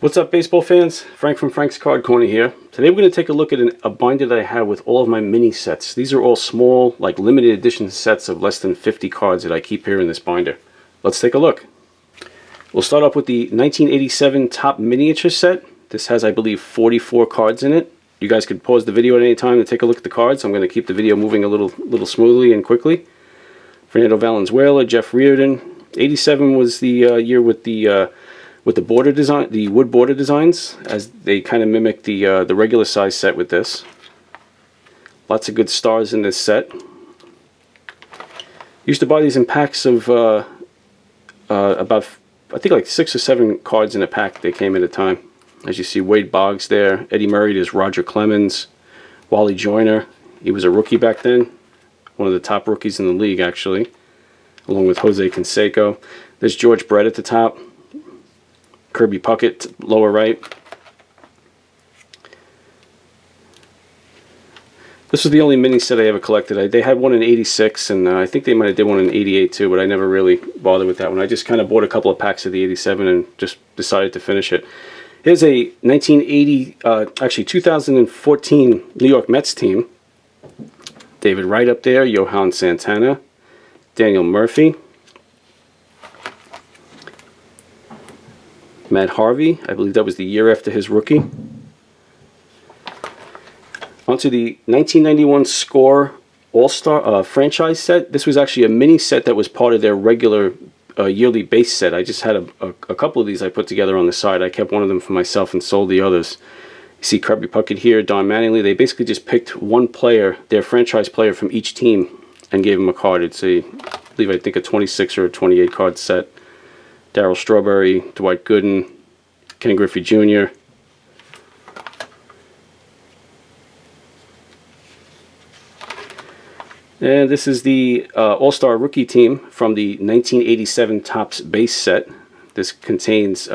What's up, baseball fans? Frank from Frank's Card Corner here. Today we're going to take a look at a binder that I have with all of my mini sets. These are all small, like limited edition sets of less than 50 cards that I keep here in this binder. Let's take a look. We'll start off with the 1987 Top Miniature set. This has, I believe, 44 cards in it. You guys could pause the video at any time to take a look at the cards. I'm going to keep the video moving a little smoothly and quickly. Fernando Valenzuela, Jeff Reardon. 87 was the year with the border design, the wood border designs, as they kind of mimic the regular size set with this. Lots of good stars in this set. Used to buy these in packs of about, I think, like 6 or 7 cards in a pack. They came at a time. As you see, Wade Boggs there. Eddie Murray, there's Roger Clemens. Wally Joyner, he was a rookie back then. One of the top rookies in the league, actually, along with Jose Canseco. There's George Brett at the top. Kirby Puckett, lower right. This was the only mini set I ever collected. They had one in 86, and I think they might have did one in 88 too, but I never really bothered with that one. I just kind of bought a couple of packs of the 87 and just decided to finish it. Here's a 2014 New York Mets team. David Wright up there, Johan Santana, Daniel Murphy, Matt Harvey, I believe that was the year after his rookie. Onto the 1991 Score All-Star franchise set. This was actually a mini set that was part of their regular yearly base set. I just had a couple of these I put together on the side. I kept one of them for myself and sold the others. You see Kirby Puckett here, Don Mattingly. They basically just picked one player, their franchise player from each team, and gave him a card. It's I think a 26 or a 28 card set. Darryl Strawberry, Dwight Gooden, Ken Griffey Jr. And this is the All-Star Rookie team from the 1987 Topps base set. This contains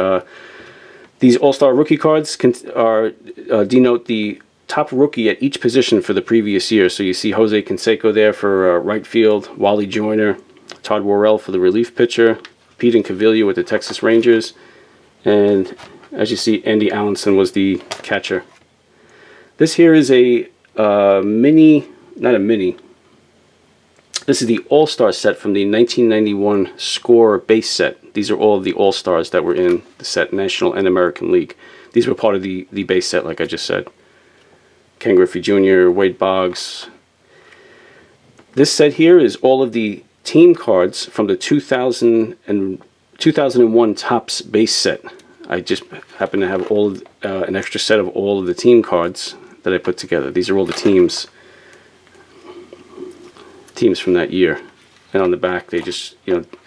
these All-Star Rookie cards denote the top rookie at each position for the previous year. So you see Jose Canseco there for right field, Wally Joyner, Todd Worrell for the relief pitcher, Pete Incaviglia with the Texas Rangers, and as you see, Andy Allenson was the catcher. This here is a this is the All-Star set from the 1991 Score base set. These are all of the All-Stars that were in the set, National and American League. These were part of the base set, like I just said. Ken Griffey Jr., Wade Boggs. This set here is all of the team cards from the 2001 Topps base set. I just happen to have an extra set of all of the team cards that I put together. These are all the teams from that year, and on the back they just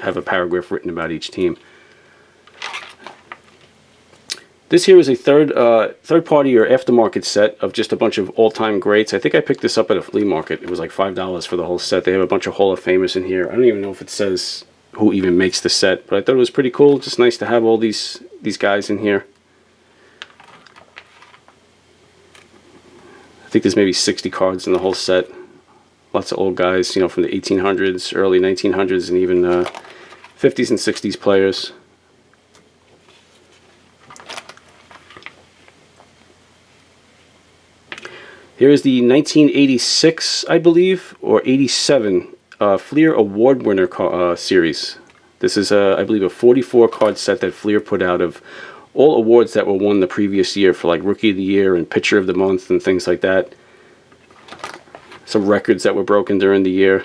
have a paragraph written about each team. This here is a third party or aftermarket set of just a bunch of all-time greats. I think I picked this up at a flea market. It was like $5 for the whole set. They have a bunch of Hall of Famers in here. I don't even know if it says who even makes the set, but I thought it was pretty cool. Just nice to have all these guys in here. I think there's maybe 60 cards in the whole set. Lots of old guys, from the 1800s, early 1900s, and even 50s and 60s players. Here is the 1986, I believe, or 87 Fleer Award winner series. This is, I believe, a 44 card set that Fleer put out of all awards that were won the previous year for like Rookie of the Year and Pitcher of the Month and things like that. Some records that were broken during the year.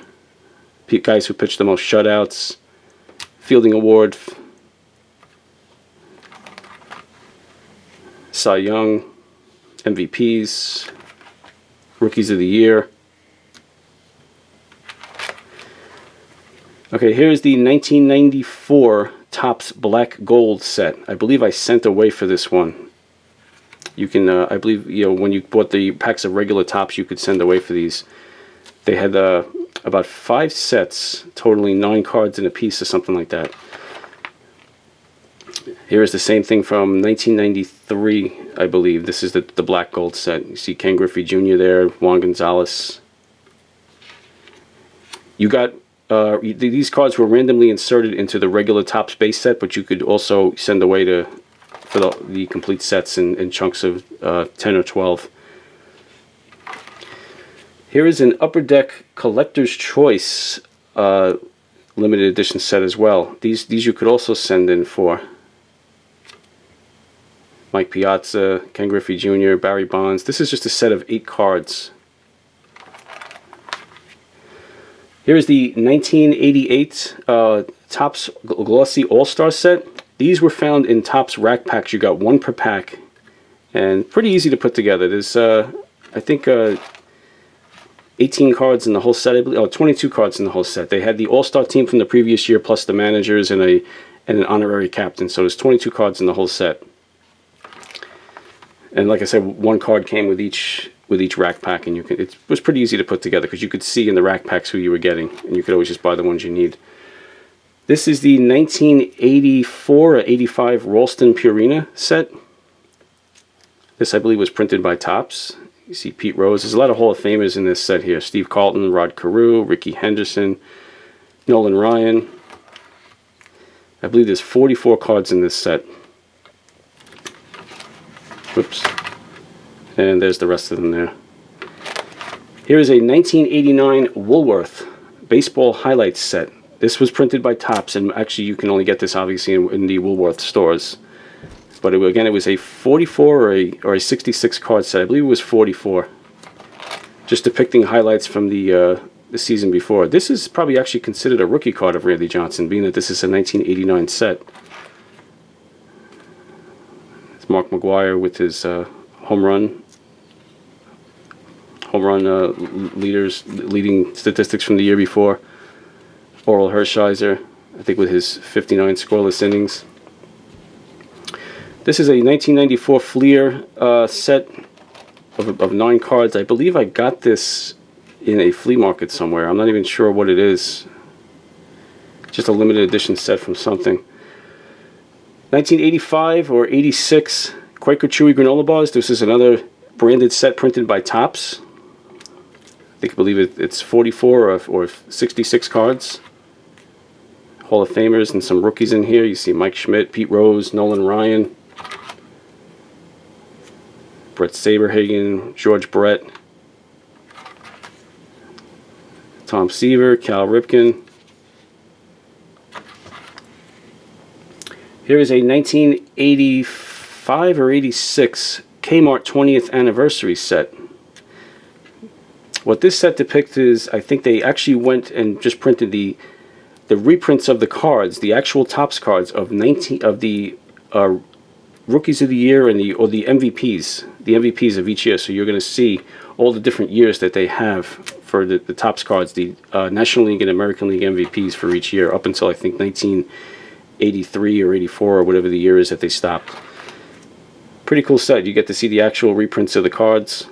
Guys who pitched the most shutouts. Fielding Award. Cy Young. MVPs. Rookies of the Year. Okay, here's the 1994 Topps Black Gold set. I believe I sent away for this one. You can, I believe, when you bought the packs of regular Topps, you could send away for these. They had about 5 sets, totaling 9 cards in a piece or something like that. Here is the same thing from 1993, I believe. This is the Black Gold set. You see Ken Griffey Jr. there, Juan Gonzalez. You got these cards were randomly inserted into the regular Topps base set, but you could also send away to for the complete sets in chunks of 10 or 12. Here is an Upper Deck Collector's Choice limited edition set as well. These you could also send in for. Mike Piazza, Ken Griffey Jr., Barry Bonds. This is just a set of 8 cards. Here's the 1988 Topps Glossy All-Star set. These were found in Topps rack packs. You got 1 per pack, and pretty easy to put together. There's, I think, 18 cards in the whole set. I believe, 22 cards in the whole set. They had the All-Star team from the previous year, plus the managers and an honorary captain. So there's 22 cards in the whole set. And like I said, 1 card came with each rack pack, and it was pretty easy to put together because you could see in the rack packs who you were getting, and you could always just buy the ones you need. This is the 1984 or 85 Ralston Purina set. This, I believe, was printed by Topps. You see Pete Rose. There's a lot of Hall of Famers in this set here. Steve Carlton, Rod Carew, Ricky Henderson, Nolan Ryan. I believe there's 44 cards in this set. Whoops. And there's the rest of them there. Here is a 1989 Woolworth Baseball Highlights set. This was printed by Topps, and actually you can only get this obviously in the Woolworth stores. But again, it was a 44 or a 66 card set. I believe it was 44. Just depicting highlights from the season before. This is probably actually considered a rookie card of Randy Johnson, being that this is a 1989 set. It's Mark McGwire with his home run leading statistics from the year before. Oral Hershiser, I think, with his 59 scoreless innings. This is a 1994 Fleer set of 9 cards. I believe I got this in a flea market somewhere. I'm not even sure what it is. Just a limited edition set from something. 1985 or 86 Quaker Chewy Granola Bars. This is another branded set printed by Topps. I believe it's 44 or 66 cards. Hall of Famers and some rookies in here. You see Mike Schmidt, Pete Rose, Nolan Ryan, Brett Saberhagen, George Brett, Tom Seaver, Cal Ripken. Here is a 1985 or 86 Kmart 20th anniversary set. What this set depicts is, I think they actually went and just printed the reprints of the cards, the actual Topps cards of the Rookies of the Year and the MVPs of each year. So you're going to see all the different years that they have for the Topps cards, the National League and American League MVPs for each year, up until I think 1983 or 84 or whatever the year is that they stopped. Pretty cool set. You get to see the actual reprints of the cards.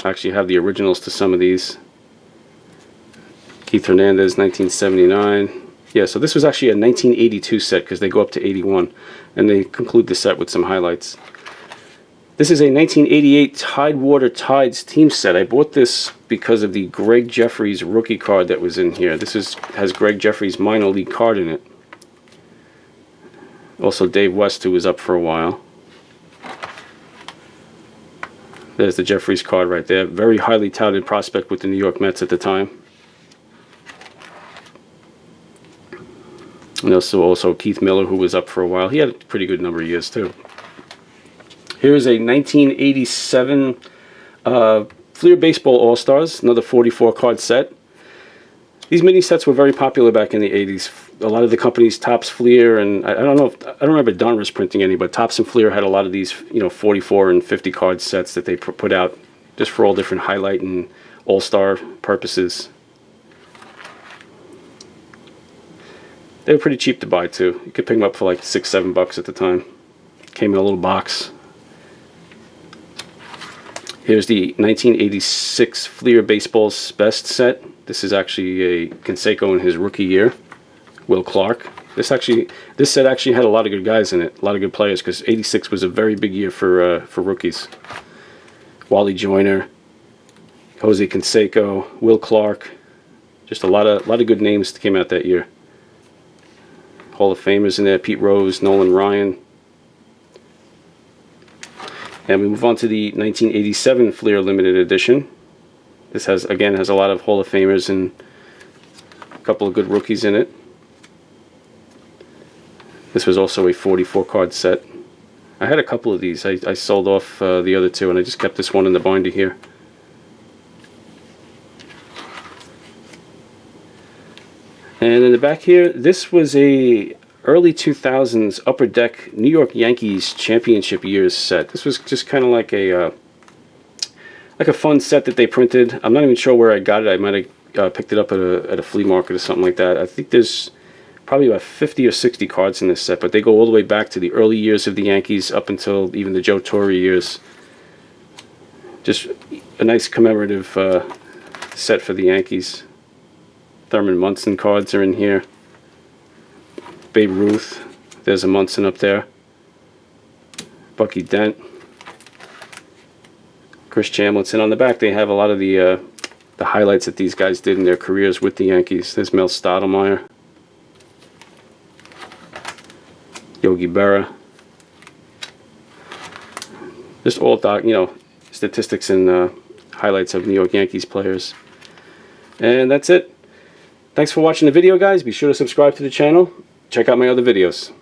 I actually have the originals to some of these. Keith Hernandez, 1979. Yeah, so this was actually a 1982 set because they go up to 81, and they conclude the set with some highlights. This is a 1988 Tidewater Tides team set. I bought this because of the Greg Jeffries rookie card that was in here. This has Greg Jeffries' minor league card in it. Also Dave West, who was up for a while. There's the Jeffries card right there. Very highly touted prospect with the New York Mets at the time. And also Keith Miller, who was up for a while. He had a pretty good number of years too. Here's a 1987 Fleer Baseball All-Stars, another 44 card set. These mini sets were very popular back in the 80s. A lot of the companies, Topps, Fleer, and I don't remember Donruss printing any, but Topps and Fleer had a lot of these, 44 and 50 card sets that they put out just for all different highlight and all-star purposes. They were pretty cheap to buy too. You could pick them up for like $6-7 at the time. Came in a little box. Here's the 1986 Fleer Baseball's Best set. This is actually a Canseco in his rookie year. Will Clark. This set actually had a lot of good guys in it, a lot of good players, because '86 was a very big year for rookies. Wally Joyner, Jose Canseco, Will Clark, just a lot of good names that came out that year. Hall of Famers in there, Pete Rose, Nolan Ryan. And we move on to the 1987 Fleer Limited Edition. This has a lot of Hall of Famers and a couple of good rookies in it. This was also a 44 card set. I had a couple of these. I sold off the other two, and I just kept this one in the binder here. And in the back here, this was a early 2000s Upper Deck New York Yankees championship years set. This was just kind of like a fun set that they printed. I'm not even sure where I got it. I might have picked it up at a flea market or something like that. I think there's probably about 50 or 60 cards in this set, but they go all the way back to the early years of the Yankees up until even the Joe Torre years. Just a nice commemorative set for the Yankees. Thurman Munson cards are in here. Babe Ruth, there's a Munson up there. Bucky Dent. Chris Chambliss. On the back they have a lot of the highlights that these guys did in their careers with the Yankees. There's Mel Stottlemyre. Yogi Berra. Just all statistics and highlights of New York Yankees players. And that's it. Thanks for watching the video, guys. Be sure to subscribe to the channel. Check out my other videos.